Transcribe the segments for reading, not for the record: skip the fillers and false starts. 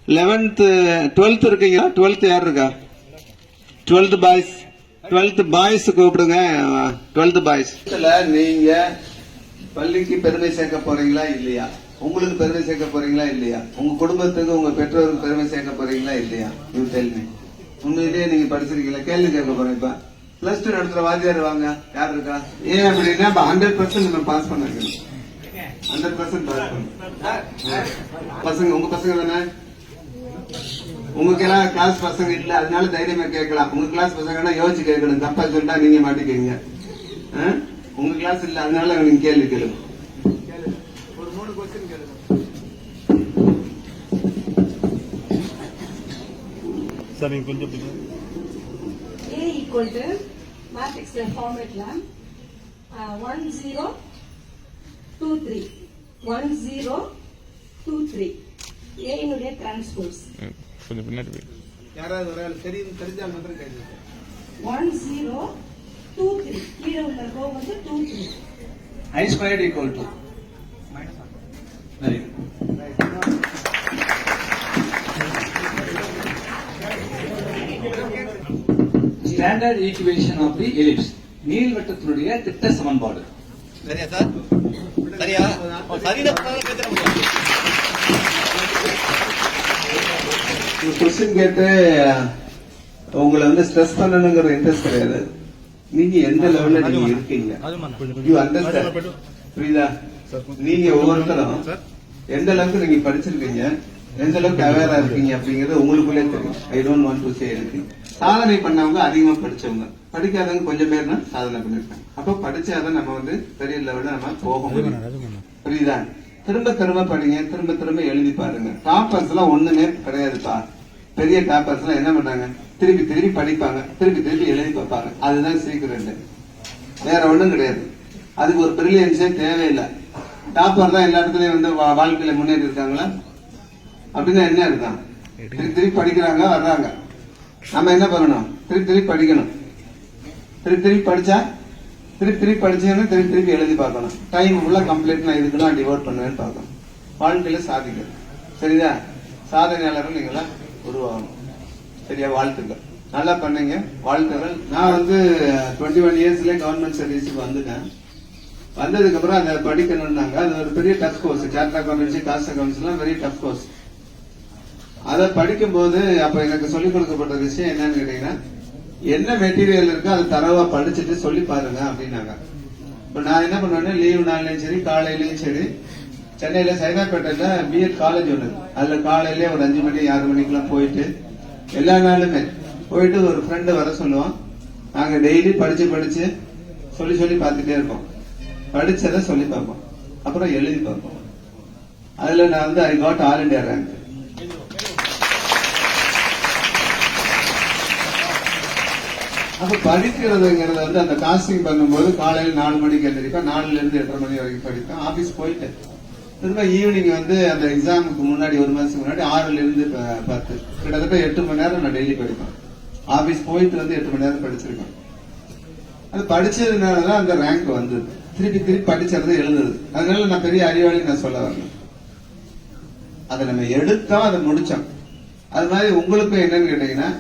11th 12th இருக்கீங்களா? 12th யார் இருக்கா? 12th பாய்ஸ், 12th பாய்ஸ் கூப்பிடுங்க. 12th பாய்ஸ் நீங்க பள்ளிக்கு பெருமை சேர்க்க போறீங்களா இல்லையா? உங்களுக்கு பெருமை சேர்க்க போறீங்களா இல்லையா? உங்க குடும்பத்துக்கு, உங்க பெற்றோருக்கு பெருமை சேர்க்க போறீங்களா இல்லையா? You tell me. உண்மையிலேயே நீங்க படிச்சிருக்கீங்களா? கேள்வி கேட்க போறேன். இப்ப பிளஸ் 2 நடத்துற வாத்தியார் வாங்க, யார் இருக்கா? ஏன் அப்படின்னா 100% நம்ம பாஸ் பண்ண 100% பாஸ் பண்ண பசங்க, உங்க பசங்க தானே? உங்களுக்கு எல்லாம் கிளாஸ் பசங்க இல்ல, அதனால தைரியமா கேட்கலாம். உங்க கிளாஸ் பசங்கன்னா யோசிச்சு கேட்கணும். தப்பா சொல்லிட்டா நீங்க மாட்டிக்கீங்க. உங்க கிளாஸ் இல்ல, அதனால நீங்க கேள்வி கேளுங்க. ஒரு 3 क्वेश्चन கேளுங்க. சார் நீங்க கொஞ்சம் A equal to matrix formatல 1 0 2 3 1 0 2 3 A இனுடைய டிரான்ஸ்போஸ். கொஞ்சம் பின்னாடி யாராவது ஒரு ஆள் தெரிஞ்சால் மட்டும் கேளுங்க. 1 0 2 3 கீழே உள்ள ரோ வந்து 2 3. I squared equal to very good. Standard equation of the ellipse, நீள்வட்டத்தினுடைய திட்ட சமன்பாடு. சரியா சார்? சரியா? கொஸ்டின் கேட்டு உங்களை வந்து ஸ்ட்ரெஸ் பண்ணணுங்கிற இன்ட்ரெஸ்ட் கிடையாது. நீங்க எந்த லெவல்ல நீங்க இருக்கீங்க, யூ அண்டர்ஸ்டாண்ட், புரியுதா? நீங்க ஒவ்வொருத்தரும் எந்த அளவுக்கு நீங்க படிச்சிருக்கீங்க, எந்த அளவுக்கு அவேரா இருக்கீங்க அப்படிங்கறது உங்களுக்குள்ளே தெரியும். I don't want to say anything. சாதனை பண்ணவங்க அதிகமா படிச்சவங்க, படிக்காதவங்க கொஞ்சம் பேர் தான் சாதனை பண்ணிருக்காங்க. அப்ப படிச்சாதான் நம்ம வந்து பெரிய லெவல்ல நம்ம போக முடியும், புரியுதா? திரும்ப திரும்ப படிங்க, திரும்ப திரும்ப எழுதி பாருங்க. டாப்பர்ஸ் எல்லாம் ஒண்ணுமே கிடையாதுப்பா. பெரிய டாப்பர்ஸ் எல்லாம் என்ன பண்றாங்க? திருப்பி திருப்பி படிப்பாங்க, திருப்பி திருப்பி எழுதி பார்ப்பாங்க. அதுதான் சீக்கிரம், வேற ஒண்ணும் கிடையாது. அதுக்கு ஒரு பிரில்லியன்ஸே தேவையில்லை. டாப்பர் தான் எல்லா இடத்துலயும் வந்து வாழ்க்கையில முன்னேறி இருக்காங்களா? அப்படின்னா என்ன இருக்காங்க? திருப்பி திருப்பி படிக்கிறாங்க, வர்றாங்க. நம்ம என்ன பண்ணணும்? திருப்பி திருப்பி படிக்கணும். திருப்பி திருப்பி படிச்சா, திருப்பி திருப்பி படிச்சீங்கன்னா திருப்பி திருப்பி எழுதி பார்க்கணும். டைம் உள்ள கம்ப்ளீட் நான் இதுக்கெல்லாம் டிவோட் பண்ணுவேன்னு பார்க்கணும். வாழ்க்கையில சாதிக்கணும். சரிதா? சாதனையாளர்கள் நீங்களா உருவாகணும். சரியா? வாழ்த்துக்கள், நல்லா பண்ணீங்க, வாழ்த்துக்கள். நான் வந்து 21 இயர்ஸ்ல கவர்மெண்ட் சர்வீஸுக்கு வந்துட்டேன். வந்ததுக்கு அப்புறம் அதை படிக்கணும்னாங்க. அது ஒரு பெரிய tough course. Chartered accountancy, cost accounts எல்லாம் வெரி டஃப் கோர்ஸ். அதை படிக்கும் போது அப்ப எனக்கு சொல்லிக் கொடுக்கப்பட்ட விஷயம் என்னன்னு கேட்டீங்கன்னா, என்ன மெட்டீரியல் இருக்கோ அதை தரவா படிச்சுட்டு சொல்லி பாருங்க அப்படின்னாங்க. இப்ப நான் என்ன பண்ணுவேன்னா, லீவு நாள்லயும் சரி, காலையிலயும் சரி, சென்னையில சைதாப்பேட்டையில பிஎட் காலேஜ் ஒண்ணு, அதுல காலையில ஒரு 5 மணி 6 மணிக்கெல்லாம் போயிட்டு, எல்லா நாளுமே போயிட்டு ஒரு ஃப்ரெண்டு வர சொல்லுவோம். நாங்க டெய்லி படிச்சு படிச்சு சொல்லி சொல்லி பார்த்துட்டே இருப்போம். படிச்சதை சொல்லி பார்ப்போம், அப்புறம் எழுதி பார்ப்போம். அதுல நான் வந்து I got all India rank. அப்ப படிக்கிறதுங்கிறது வந்து அந்த காஸ்டிங் பண்ணும்போது காலையில 4 மணிக்கு எழுந்திருப்பேன், 4ல இருந்து 8:30 மணி வரைக்கும் படிப்பேன். ஆபீஸ் போயிட்டு திரும்ப ஈவினிங் வந்து அந்த எக்ஸாமுக்கு முன்னாடி 1 மாசத்துக்கு முன்னாடி 6ல இருந்து 10 கிட்டத்தட்ட 8 மணி நேரம் நான் டெய்லி படிப்பேன். ஆபீஸ் போயிட்டு வந்து 8 மணி நேரம் படிச்சிருக்கேன். அது படிச்சதுனாலதான் அந்த ரேங்க் வந்தது. திருப்பி திருப்பி படிச்சது எழுதுறது. அதனால நான் பெரிய அறிவாளி நான் சொல்ல வரேன். அதை நம்ம எடுத்தோம், அதை முடிச்சோம். அது மாதிரி உங்களுக்கு என்னன்னு கேட்டீங்கன்னா,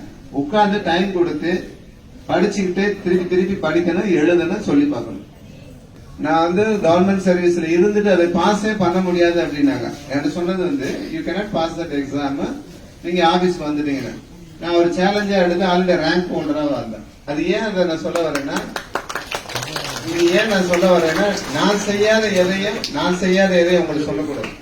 உட்கார்ந்து டைம் கொடுத்து படிச்சுக்கிட்டே திருப்பி திருப்பி படிக்கணும், எழுதணும், சொல்லி பார்க்கணும். நான் வந்து கவர்மெண்ட் சர்வீஸ்ல இருந்துட்டு அதை பாஸே பண்ண முடியாது அப்படின்னாங்க. என்ன சொன்னது வந்து, you cannot pass that exam. நீங்க ஆபீஸ்க்கு வந்துட்டீங்க. நான் ஒரு சேலஞ்சா எடுத்து ஆல்ரெடி ரேங்க் ஹோல்டரா வந்தேன். அது ஏன் அதை நான் சொல்ல வரேன்னா, நான் செய்யாத எதையும் உங்களுக்கு சொல்லக்கூடாது.